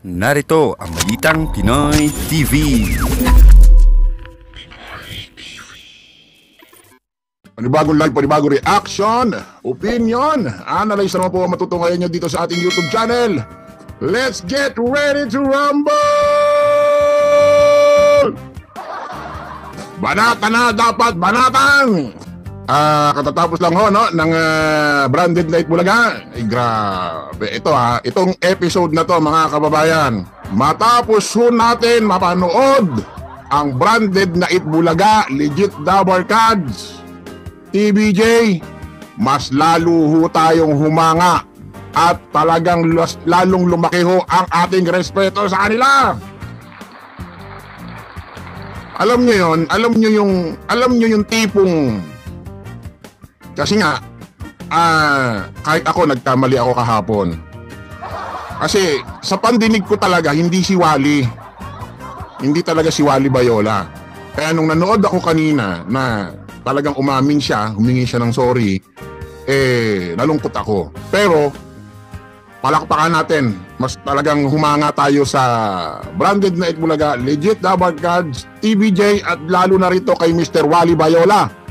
Narito ang Balitang Pinoy TV. Panibagong live, panibagong reaction, opinion, analyze naman po ang matutungayan nyo dito sa ating YouTube channel. Let's get ready to rumble! Banata na dapat banatang! Katatapos lang ho no, ng Branded Night Bulaga. Ay, grabe. Itong episode na to mga kababayan. Matapos ho natin mapanood ang Branded Night Bulaga, Legit Dabar Cards, TBJ, mas lalo ho tayong humanga at talagang lalong lumaki ho ang ating respeto sa kanila. Alam nyo yung tipong, kasi nga kahit ako nagkamali ako kahapon. Kasi sa pandinig ko talaga hindi si Wally. Hindi talaga si Wally Bayola. Kaya nung nanood ako kanina na talagang umamin siya, humingi siya ng sorry, nalungkot ako. Pero palakpakan natin, mas talagang humanga tayo sa Branded Night Bulaga, Legit Dabar Cards, TBJ at lalo na rito kay Mr. Wally Bayola.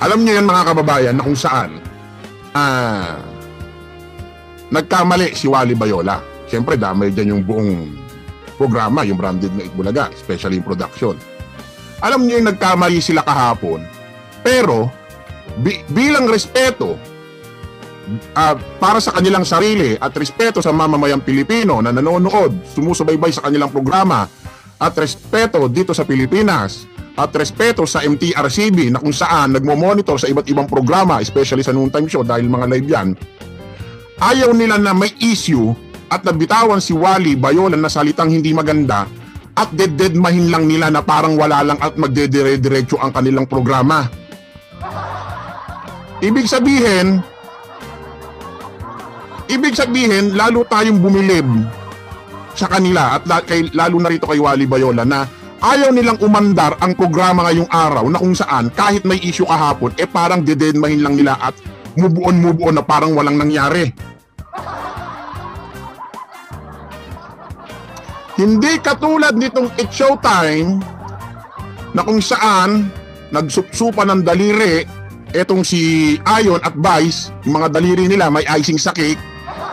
Alam niyo yan mga kababayan na kung saan nagkamali si Wally Bayola. Siyempre damay dyan yung buong programa, yung Branded Night Bulaga, especially yung production. Alam niyo yung nagkamali sila kahapon, pero bilang respeto para sa kanilang sarili at respeto sa mamamayang Pilipino na nanonood, sumusubaybay sa kanilang programa, at respeto dito sa Pilipinas, at respeto sa MTRCB na kung saan nagmo-monitor sa iba't ibang programa, especially sa noontime show dahil mga live yan, ayaw nila na may issue at nabitawan si Wally Bayola na salitang hindi maganda at deadmahin lang nila na parang wala lang at magdedire-diretso ang kanilang programa. Ibig sabihin, lalo tayong bumilib sa kanila at lalo na rito kay Wally Bayola na ayaw nilang umandar ang programa ngayong araw na kung saan kahit may issue kahapon, parang dededmahin lang nila at move on na parang walang nangyari. Hindi katulad nitong It's Showtime na kung saan nagsupsupa ng daliri etong si Ayon at Vice, yung mga daliri nila may icing sa cake,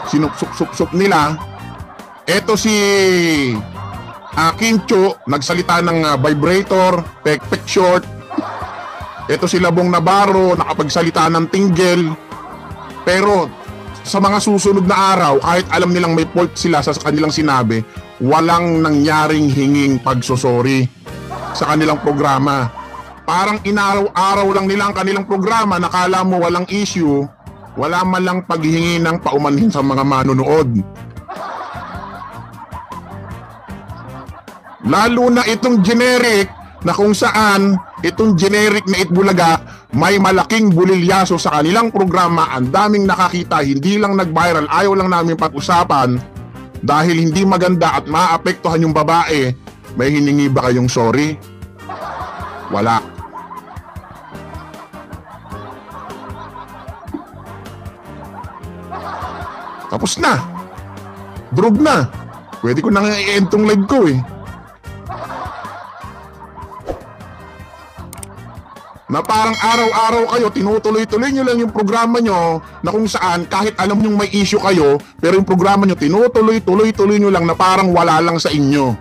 sinup-sup nila. Eto si Kincho, nagsalita ng vibrator, pek short. Ito si Labong Navarro, nakapagsalita ng tinggel. Pero sa mga susunod na araw, kahit alam nilang may fault sila sa kanilang sinabi, walang nangyaring hinging pagsusori sa kanilang programa. Parang inaraw-araw lang nila ang kanilang programa, nakala mo walang issue, wala man lang paghihingi ng paumanhin sa mga manonood. Lalo na itong generic na kung saan itong generic na Itbulaga may malaking bulilyaso sa kanilang programa. Ang daming nakakita, hindi lang nag-viral, ayaw lang namin pag-usapan dahil hindi maganda at maapektuhan yung babae. May hiningi ba kayong sorry? Wala. Tapos na. Drog na. Pwede ko nang i-end tong live ko eh. Na parang araw-araw kayo, tinutuloy-tuloy nyo lang yung programa nyo na kung saan kahit alam nyo may issue kayo, pero yung programa nyo tinutuloy-tuloy nyo lang na parang wala lang sa inyo.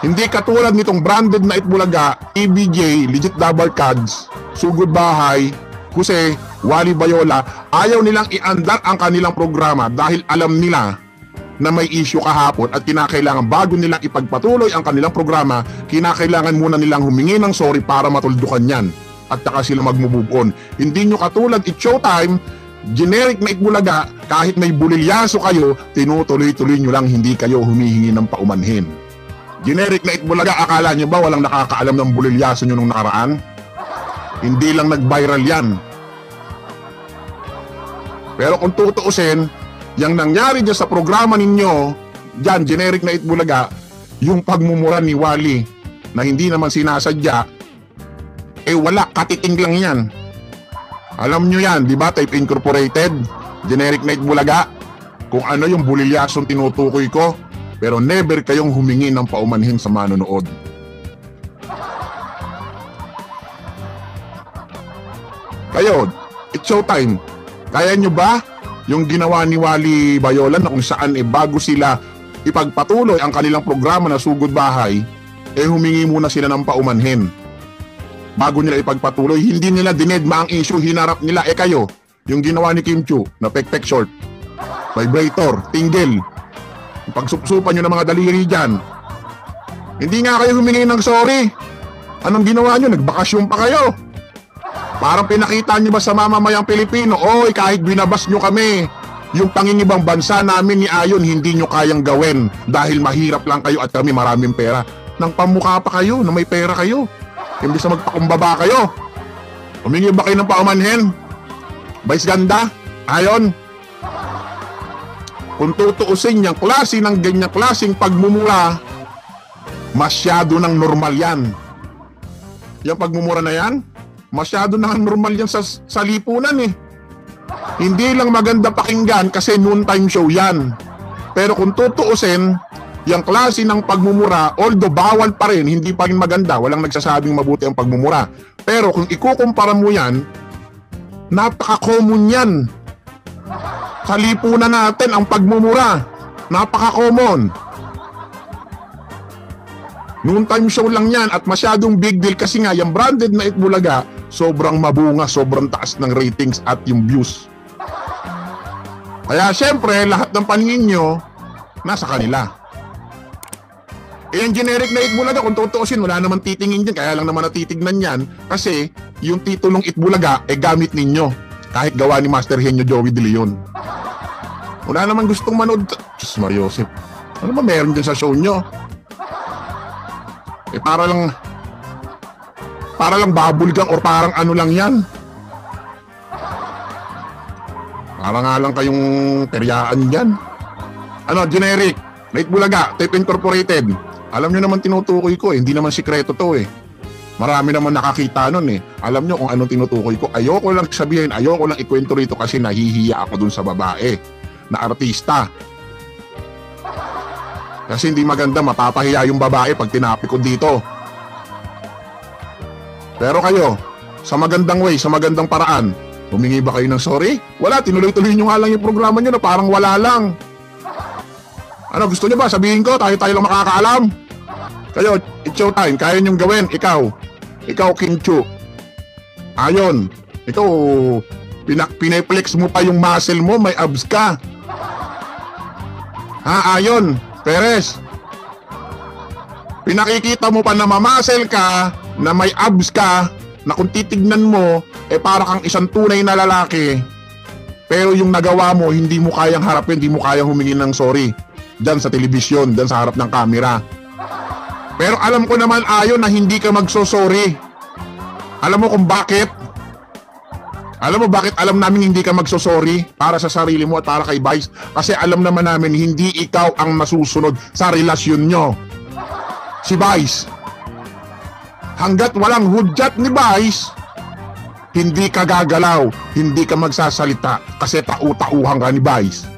Hindi katulad nitong Branded Night Bulaga, TBJ, Legit Dabar Cards, Sugod Bahay, Jose, Wally Bayola, ayaw nilang iandar ang kanilang programa dahil alam nila na may issue kahapon at kinakailangan bago nilang ipagpatuloy ang kanilang programa, kinakailangan muna nilang humingi ng sorry para matuldukan yan at saka sila mag-move on. Hindi nyo katulad It's Showtime, generic na Itbulaga, kahit may bulilyaso kayo, tinutuloy-tuloy nyo lang, hindi kayo humihingi ng paumanhin. Generic na Itbulaga, akala nyo ba walang nakakaalam ng bulilyaso nyo nung nakaraan? Hindi lang nag-viral yan. Pero kung tutuusin, yung nangyari dyan sa programa ninyo, dyan, generic na Itbulaga, yung pagmumura ni Wally na hindi naman sinasadya, wala, katiting lang yan. Alam nyo yan, di ba? Type Incorporated, generic na Itbulaga. kung ano yung bulilyasong tinutukoy ko, pero never kayong humingi ng paumanhin sa manonood. Kayo, it's showtime. Kaya nyo ba yung ginawa ni Wally Bayola na kung saan bago sila ipagpatuloy ang kanilang programa na Sugod Bahay, humingi muna sila ng paumanhin. Bago nila ipagpatuloy, hindi nila dinedma ang issue, hinarap nila. Kayo, yung ginawa ni Kim Chiu na pek-pek short, vibrator, tinggil, pagsupsupan nyo ng mga daliri dyan. Hindi nga kayo humingi ng sorry. Anong ginawa nyo? Nagbakasyon pa kayo. Parang pinakita nyo ba sa mamamayang Pilipino, oy, kahit binabas nyo kami, yung pangingibang bansa namin ni Ayon hindi nyo kayang gawin dahil mahirap lang kayo at kami maraming pera. Nang pamukha pa kayo na may pera kayo. Hindi sa magpakumbaba kayo. Humingi ba kayo ng paumanhin? Vice Ganda? Ayon? Kung tutuusin yung klase ng ganyang klaseng pagmumura, masyado ng normal yan. Yung pagmumura na yan, masyado na normal yan sa lipunan eh. Hindi lang maganda pakinggan kasi noontime show yan. Pero kung tutuusin, yung klase ng pagmumura, although bawal pa rin, hindi pa rin maganda, walang nagsasabing mabuti ang pagmumura. Pero kung ikukumpara mo yan, napaka-common yan. Sa lipunan natin ang pagmumura, napaka-common. Noontime show lang yan at masyadong big deal kasi nga yung branded na Itbulaga sobrang mabunga, sobrang taas ng ratings at yung views. Kaya syempre lahat ng paningin nyo nasa kanila. Yung generic na Itbulaga kung tutuusin wala naman titingin dyan, kaya lang naman natitignan yan kasi yung titulong Itbulaga gamit ninyo kahit gawa ni Master Henyo Joey De Leon. Wala naman gustong manood. Diyos Mariosep, ano ba meron dyan sa show nyo? Para lang bubblegum or parang ano lang yan. Para nga lang kayong teryaan dyan. Ano, generic, Itbulaga, Tape Incorporated. Alam nyo naman tinutukoy ko hindi naman sikreto to Marami naman nakakita nun Alam nyo kung anong tinutukoy ko. Ayoko lang sabihin, ayoko lang ikwento rito kasi nahihiya ako dun sa babae na artista. Kasi hindi maganda, mapapahiya yung babae pag tinapik ko dito. Pero kayo, sa magandang way, sa magandang paraan, humingi ba kayo ng sorry? Wala, tinuloy-tuloy nyo nga lang yung programa nyo na parang wala lang. Ano, gusto nyo ba? Sabihin ko, tayo lang makakaalam. Kayo, it's showtime, kaya nyong gawin. Ikaw Kim Chiu. Ayon, ikaw, pineplex mo pa yung muscle mo, may abs ka. Ayon, Perez, pinakikita mo pa na mamasel ka, na may abs ka, na kung titignan mo, para kang isang tunay na lalaki. Pero yung nagawa mo, hindi mo kayang harapin, hindi mo kayang humingi ng sorry. Diyan sa telebisyon, diyan sa harap ng kamera. Pero alam ko naman Ayon na hindi ka magsosorry. Alam mo kung bakit? Alam mo bakit alam namin hindi ka magsosorry para sa sarili mo at para kay Vice? Kasi alam naman namin hindi ikaw ang masusunod sa relasyon nyo. Si Vice. Hanggat walang hudyat ni Vice, hindi ka gagalaw, hindi ka magsasalita kasi tau-tauhan ka ni Vice.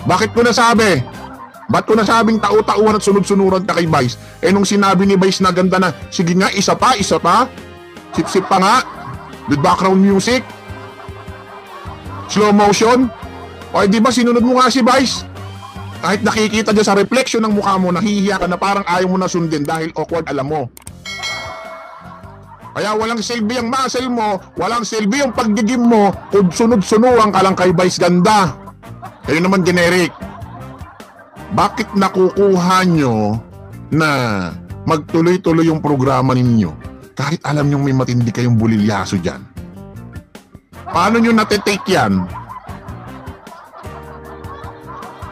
Bakit ko nasabi? Ba't ko nasabing tau-tauhan at sunod-sunuran ka kay Vice? Nung sinabi ni Vice na ganda na, sige nga, isa pa, sip-sip pa nga, with background music, slow motion, o di ba sinunod mo nga si Vice? Kahit nakikita dyan sa reflection ng mukha mo, nahihiya ka na parang ayaw mo na sundin dahil awkward, alam mo. Kaya walang silbi ang muscle mo, walang silbi yung pagiging mo kung sunod-sunuran ka lang kay Vice Ganda. Kayo naman generic. Bakit nakukuha nyo na magtuloy-tuloy yung programa ninyo kahit alam nyo may matindi kayong bulilyaso dyan? Paano nyo natitake yan?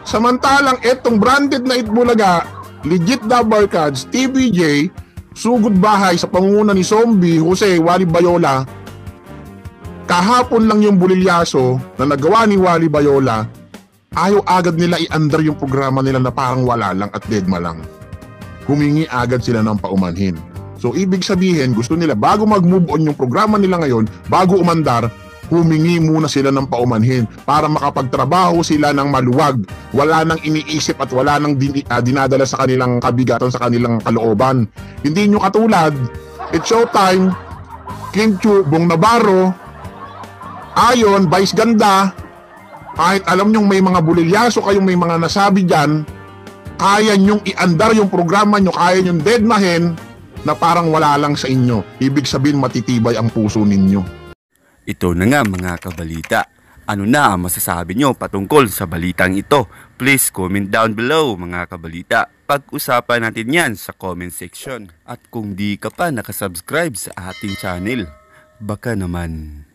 Samantalang etong branded na Itbulaga, legit na barkads, TVJ, Sugod Bahay sa pangunguna ni Zombie, Jose, Wally Bayola, kahapon lang yung bulilyaso na nagawa ni Wally Bayola, ayaw agad nila i-under yung programa nila na parang wala lang at deadma lang. Humingi agad sila ng paumanhin. So ibig sabihin, gusto nila bago mag-move on yung programa nila ngayon, bago umandar, humingi muna sila ng paumanhin para makapagtrabaho sila ng maluwag. Wala nang iniisip at wala nang dinadala sa kanilang kabigatan, sa kanilang kalooban. Hindi nyo katulad, it's showtime, Kim Chu, Bong Navarro, Ayon, Vice Ganda, kahit alam nyong may mga bulilyaso kayong may mga nasabi dyan, kaya nyong iandar yung programa nyo, kaya nyong deadmahin na parang wala lang sa inyo. Ibig sabihin matitibay ang puso ninyo. Ito na nga mga kabalita. Ano na ang masasabi nyo patungkol sa balitang ito? Please comment down below mga kabalita. Pag-usapan natin yan sa comment section. At kung di ka pa nakasubscribe sa ating channel, baka naman